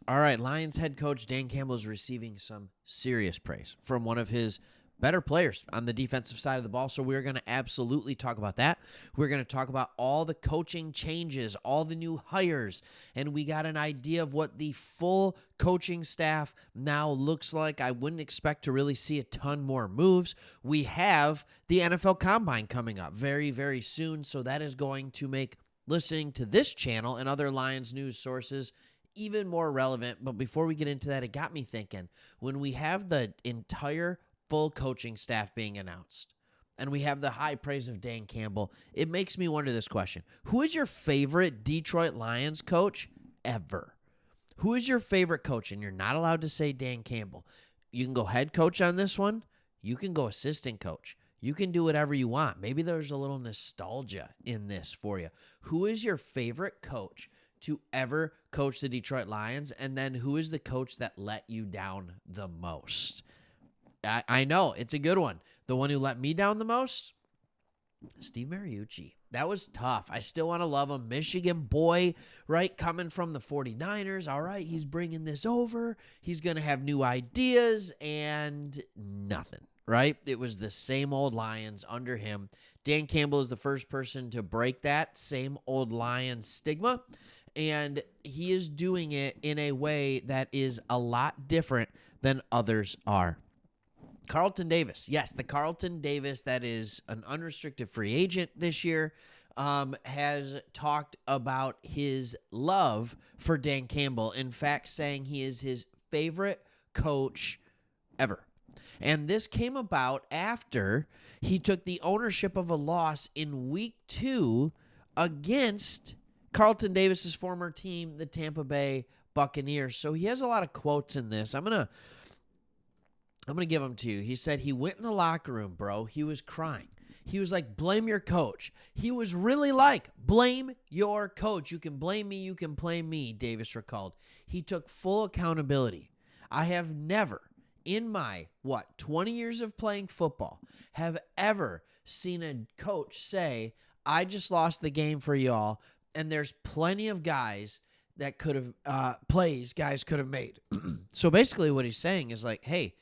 All right, Lions head coach Dan Campbell is receiving some serious praise from one of his better players on the defensive side of the ball. So we're going to absolutely talk about that. We're going to talk about all the coaching changes, all the new hires, and we got an idea of what the full coaching staff now looks like. I wouldn't expect to really see a ton more moves. We have the NFL Combine coming up very, very soon, so that is going to make listening to this channel and other Lions news sources even more relevant. But before we get into that, it got me thinking, when we have the entire full coaching staff being announced and we have the high praise of Dan Campbell, it makes me wonder this question. Who is your favorite Detroit Lions coach ever? Who is your favorite coach? And you're not allowed to say Dan Campbell. You can go head coach on this one. You can go assistant coach. You can do whatever you want. Maybe there's a little nostalgia in this for you. Who is your favorite coach to ever coach the Detroit Lions? And then who is the coach that let you down the most? I know, it's a good one. The one who let me down the most? Steve Mariucci. That was tough. I still want to love him. Michigan boy, right? Coming from the 49ers. All right, he's bringing this over. He's going to have new ideas and nothing, right? It was the same old Lions under him. Dan Campbell is the first person to break that same old Lions stigma. And he is doing it in a way that is a lot different than others are. Carlton Davis. Yes, the Carlton Davis that is an unrestricted free agent this year has talked about his love for Dan Campbell. In fact, saying he is his favorite coach ever. And this came about after he took the ownership of a loss in week 2 against Carlton Davis's former team, the Tampa Bay Buccaneers. So he has a lot of quotes in this. I'm gonna give them to you. He said he went in the locker room, bro. He was crying. He was like, blame your coach. He was really like, blame your coach. You can blame me. You can blame me, Davis recalled. He took full accountability. I have never, in my, 20 years of playing football, have ever seen a coach say, I just lost the game for y'all, and there's plenty of guys that could have, guys could have made. So basically what he's saying is like, hey,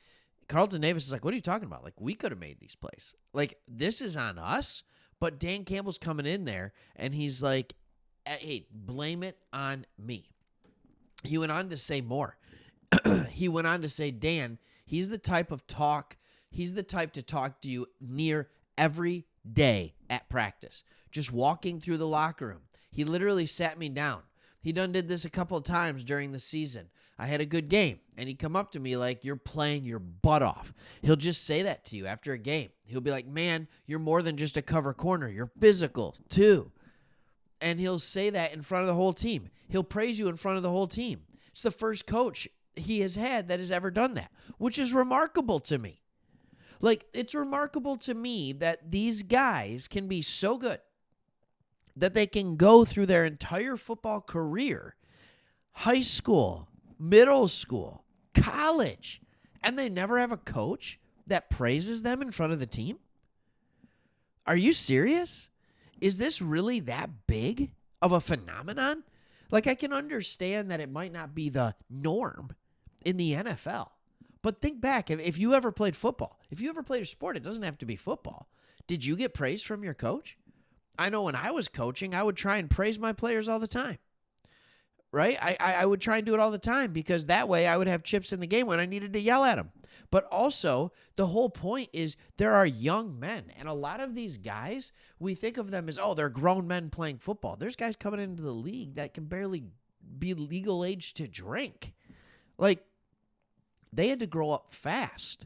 Carlton Davis is like, what are you talking about? Like, we could have made these plays. Like, this is on us, but Dan Campbell's coming in there, and he's like, hey, blame it on me. He went on to say more. He went on to say, Dan, he's the type to talk to you near every day at practice, just walking through the locker room. He literally sat me down. He done did this a couple of times during the season. I had a good game, and he'd come up to me like, you're playing your butt off. He'll just say that to you after a game. He'll be like, man, you're more than just a cover corner. You're physical, too. And he'll say that in front of the whole team. He'll praise you in front of the whole team. It's the first coach he has had that has ever done that, which is remarkable to me. Like, it's remarkable to me that these guys can be so good that they can go through their entire football career, high school, middle school, college, and they never have a coach that praises them in front of the team? Are you serious? Is this really that big of a phenomenon? Like, I can understand that it might not be the norm in the NFL, but think back. If you ever played football, if you ever played a sport, it doesn't have to be football. Did you get praise from your coach? I know when I was coaching, I would try and praise my players all the time. Right? I would try and do it all the time because that way I would have chips in the game when I needed to yell at them. But also, the whole point is there are young men. And a lot of these guys, we think of them as, oh, they're grown men playing football. There's guys coming into the league that can barely be legal age to drink. Like, they had to grow up fast.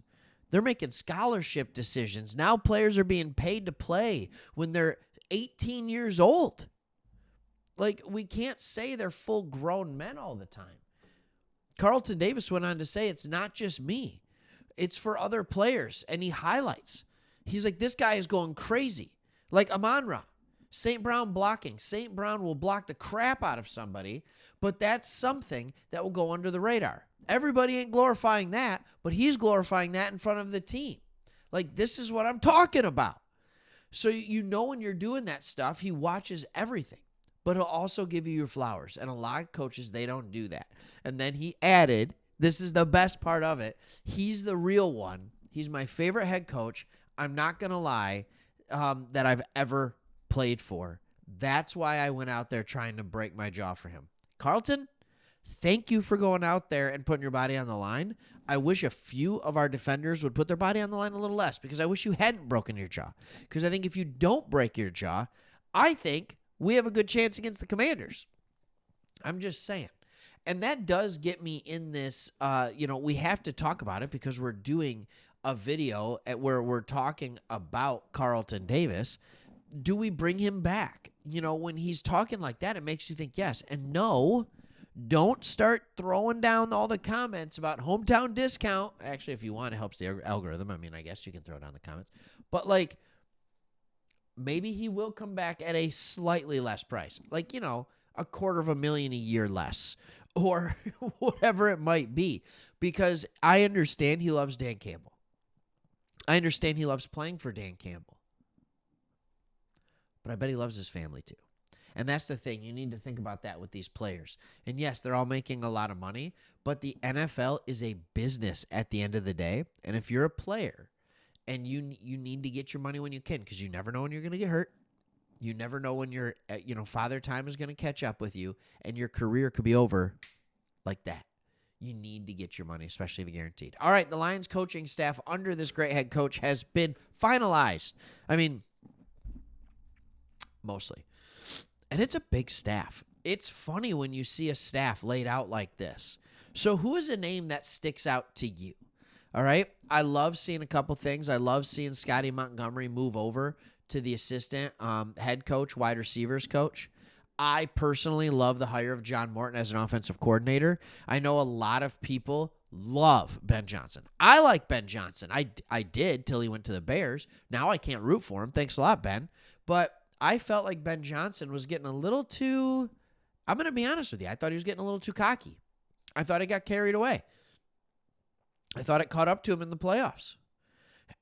They're making scholarship decisions. Now players are being paid to play when they're 18 years old. Like, we can't say they're full-grown men all the time. Carlton Davis went on to say, it's not just me. It's for other players. And he highlights. He's like, this guy is going crazy. Like Amon-Ra. St. Brown blocking. St. Brown will block the crap out of somebody, but that's something that will go under the radar. Everybody ain't glorifying that, but he's glorifying that in front of the team. Like, this is what I'm talking about. So you know when you're doing that stuff, he watches everything. but he'll also give you your flowers. And a lot of coaches, they don't do that. And then he added, this is the best part of it, he's the real one. He's my favorite head coach. I'm not going to lie, that I've ever played for. That's why I went out there trying to break my jaw for him. Carlton, thank you for going out there and putting your body on the line. I wish a few of our defenders would put their body on the line a little less, because I wish you hadn't broken your jaw. Because I think if you don't break your jaw, I think we have a good chance against the Commanders. I'm just saying. And that does get me in this, we have to talk about it because we're doing a video where we're talking about Carlton Davis. Do we bring him back? When he's talking like that, it makes you think yes. And no, don't start throwing down all the comments about hometown discount. Actually, if you want, it helps the algorithm. I mean, I guess you can throw down the comments. But, maybe he will come back at a slightly less price. $250,000 a year less. Or whatever it might be. Because I understand he loves Dan Campbell. I understand he loves playing for Dan Campbell. But I bet he loves his family too. And that's the thing. You need to think about that with these players. And yes, they're all making a lot of money, but the NFL is a business at the end of the day. And if you're a player and you need to get your money when you can, because you never know when you're going to get hurt. You never know when your father time is going to catch up with you and your career could be over like that. You need to get your money, especially the guaranteed. All right, the Lions coaching staff under this great head coach has been finalized. I mean, mostly. And it's a big staff. It's funny when you see a staff laid out like this. So who is a name that sticks out to you? All right. I love seeing a couple things. I love seeing Scotty Montgomery move over to the assistant head coach, wide receivers coach. I personally love the hire of John Morton as an offensive coordinator. I know a lot of people love Ben Johnson. I like Ben Johnson. I did till he went to the Bears. Now I can't root for him. Thanks a lot, Ben. But I felt like Ben Johnson was getting a little too, I'm going to be honest with you, I thought he was getting a little too cocky. I thought he got carried away. I thought it caught up to him in the playoffs.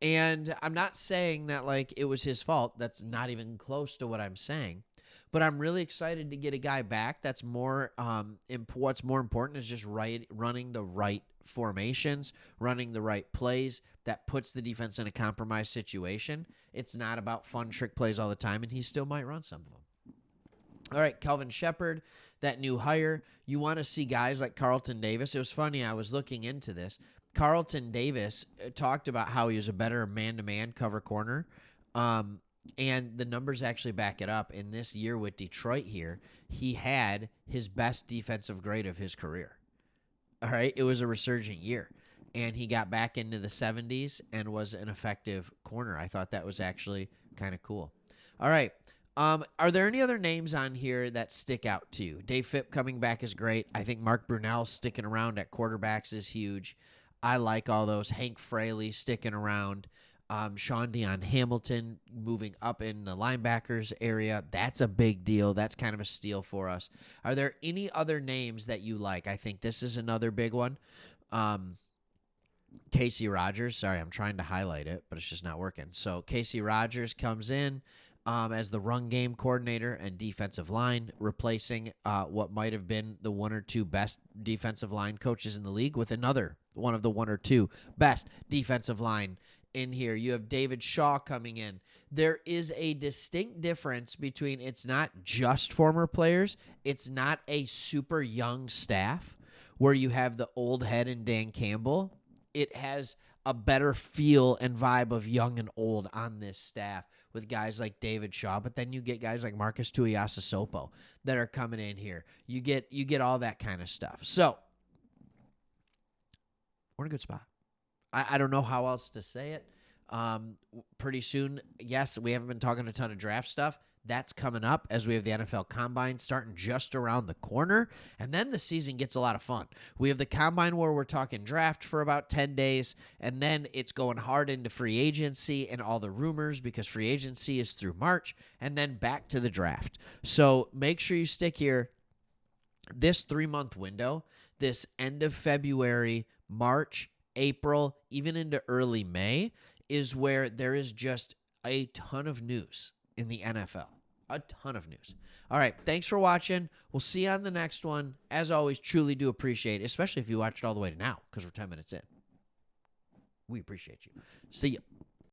And I'm not saying that it was his fault. That's not even close to what I'm saying. But I'm really excited to get a guy back that's more, what's more important is just running the right formations, running the right plays that puts the defense in a compromised situation. It's not about fun trick plays all the time, and he still might run some of them. All right, Kelvin Shepard, that new hire. You want to see guys like Carlton Davis. It was funny, I was looking into this. Carlton Davis talked about how he was a better man-to-man cover corner. And the numbers actually back it up. In this year with Detroit here, he had his best defensive grade of his career. All right, it was a resurgent year. And he got back into the 70s and was an effective corner. I thought that was actually kind of cool. All right, are there any other names on here that stick out to you? Dave Phipp coming back is great. I think Mark Brunell sticking around at quarterbacks is huge. I like all those. Hank Fraley sticking around. Sean Dion Hamilton moving up in the linebackers area. That's a big deal. That's kind of a steal for us. Are there any other names that you like? I think this is another big one. Casey Rogers. Sorry, I'm trying to highlight it, but it's just not working. So Casey Rogers comes in as the run game coordinator and defensive line, replacing what might have been the one or two best defensive line coaches in the league with another one of the one or two best defensive line in here. You have David Shaw coming in. There is a distinct difference between, it's not just former players, it's not a super young staff where you have the old head and Dan Campbell. It has a better feel and vibe of young and old on this staff with guys like David Shaw, but then you get guys like Marcus Tuiasosopo that are coming in here. You get all that kind of stuff. So we're in a good spot. I don't know how else to say it. Pretty soon, yes, we haven't been talking a ton of draft stuff. That's coming up as we have the NFL Combine starting just around the corner, and then the season gets a lot of fun. We have the Combine where we're talking draft for about 10 days, and then it's going hard into free agency and all the rumors because free agency is through March, and then back to the draft. So make sure you stick here. This 3-month window, this end of February, March, April, even into early May, is where there is just a ton of news in the NFL. A ton of news. All right. Thanks for watching. We'll see you on the next one. As always, truly do appreciate it, especially if you watched all the way to now because we're 10 minutes in. We appreciate you. See ya.